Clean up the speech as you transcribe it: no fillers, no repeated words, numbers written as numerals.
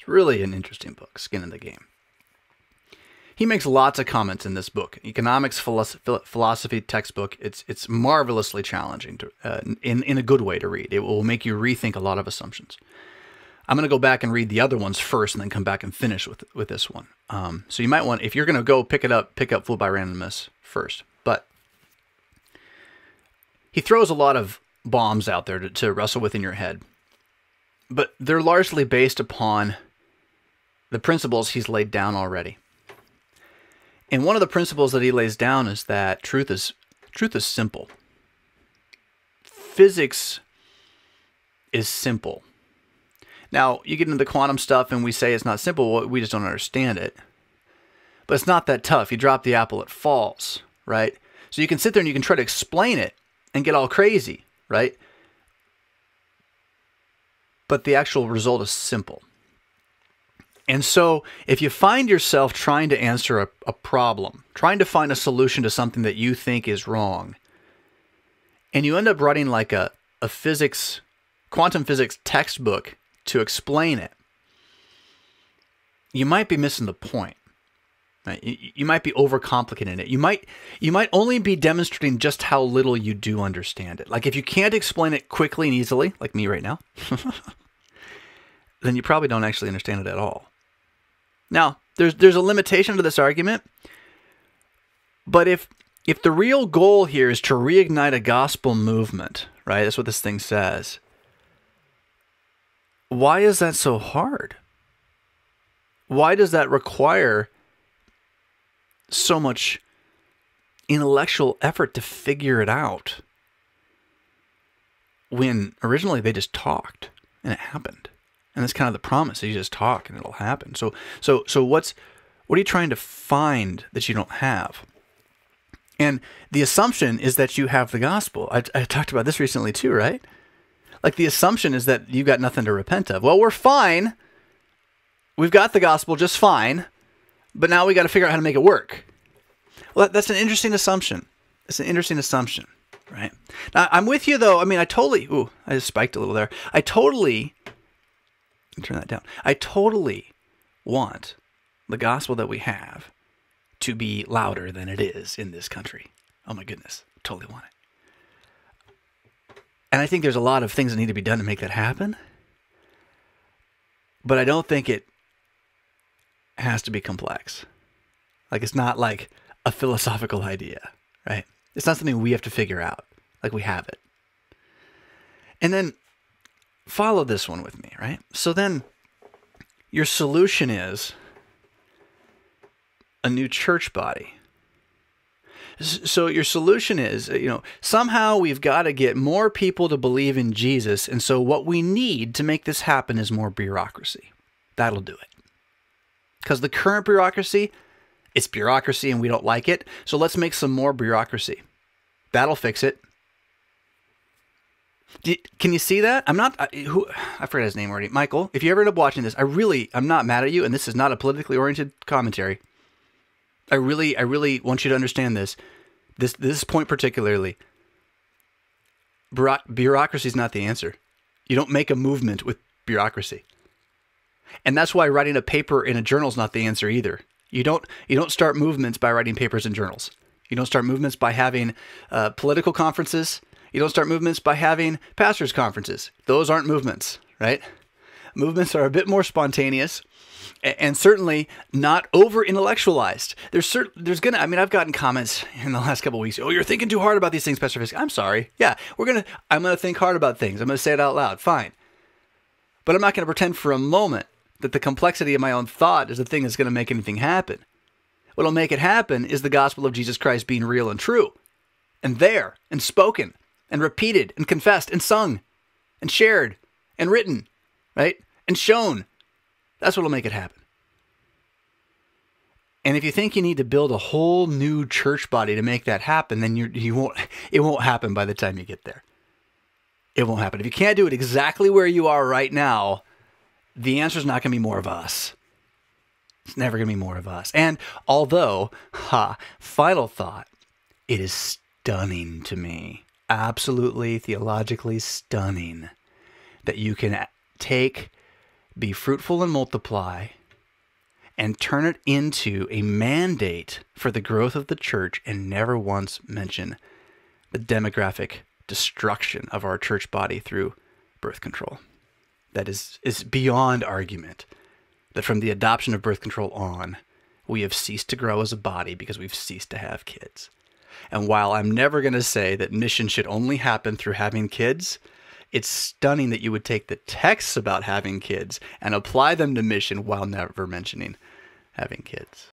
really an interesting book, Skin in the Game. He makes lots of comments in this book. Economics philosophy textbook. It's marvelously challenging to, in a good way to read. It will make you rethink a lot of assumptions. I'm going to go back and read the other ones first, and then come back and finish with this one. So you might want, if you're going to go pick up Fooled by Randomness first. But he throws a lot of bombs out there to wrestle with in your head. But they're largely based upon the principles he's laid down already. And one of the principles that he lays down is that truth is simple. Physics is simple. Now, you get into the quantum stuff and we say it's not simple, well, we just don't understand it. But it's not that tough. You drop the apple, it falls, right? So you can sit there and you can try to explain it and get all crazy, right? But the actual result is simple. And so if you find yourself trying to answer a problem, trying to find a solution to something that you think is wrong, and you end up writing like a quantum physics textbook to explain it, you might be missing the point. Right? You might be overcomplicating it. You might only be demonstrating just how little you do understand it. Like if you can't explain it quickly and easily, like me right now, then you probably don't actually understand it at all. Now, there's a limitation to this argument, but if the real goal here is to reignite a gospel movement, right? That's what this thing says. Why is that so hard? Why does that require so much intellectual effort to figure it out when originally they just talked and it happened? And that's kind of the promise. You just talk and it'll happen. So what are you trying to find that you don't have? And the assumption is that you have the gospel. I talked about this recently too, right? Like the assumption is that you got nothing to repent of. Well, we're fine. We've got the gospel just fine. But now we got to figure out how to make it work. Well, that's an interesting assumption. It's an interesting assumption, right? Now, I'm with you though. I mean, I just spiked a little there. Turn that down. I totally want the gospel that we have to be louder than it is in this country. Oh my goodness. Totally want it. And I think there's a lot of things that need to be done to make that happen. But I don't think it has to be complex. Like it's not like a philosophical idea, right? It's not something we have to figure out. Like we have it. And then follow this one with me, right? So then your solution is a new church body. So your solution is, somehow we've got to get more people to believe in Jesus. And so what we need to make this happen is more bureaucracy. That'll do it. Because the current bureaucracy, it's bureaucracy and we don't like it. So let's make some more bureaucracy. That'll fix it. Can you see that? I forgot his name already. Michael, if you ever end up watching this, I'm not mad at you, and this is not a politically oriented commentary. I really want you to understand this. This point particularly. Bureaucracy is not the answer. You don't make a movement with bureaucracy. And that's why writing a paper in a journal is not the answer either. You don't start movements by writing papers in journals. You don't start movements by having political conferences. You don't start movements by having pastors' conferences. Those aren't movements, right? Movements are a bit more spontaneous and certainly not over-intellectualized. I've gotten comments in the last couple of weeks. Oh, you're thinking too hard about these things, Pastor Fisk. I'm sorry. Yeah, I'm going to think hard about things. I'm going to say it out loud. Fine. But I'm not going to pretend for a moment that the complexity of my own thought is the thing that's going to make anything happen. What'll make it happen is the gospel of Jesus Christ being real and true and there and spoken and repeated and confessed and sung and shared and written, right? And shown. That's what'll make it happen. And if you think you need to build a whole new church body to make that happen, then it won't happen by the time you get there. It won't happen. If you can't do it exactly where you are right now, the answer is not going to be more of us. It's never going to be more of us. And although, final thought, it is stunning to me, absolutely theologically stunning, that you can take be fruitful and multiply, and turn it into a mandate for the growth of the church, and never once mention the demographic destruction of our church body through birth control. That is beyond argument that from the adoption of birth control on, we have ceased to grow as a body because we've ceased to have kids. And while I'm never going to say that mission should only happen through having kids, it's stunning that you would take the texts about having kids and apply them to mission while never mentioning having kids.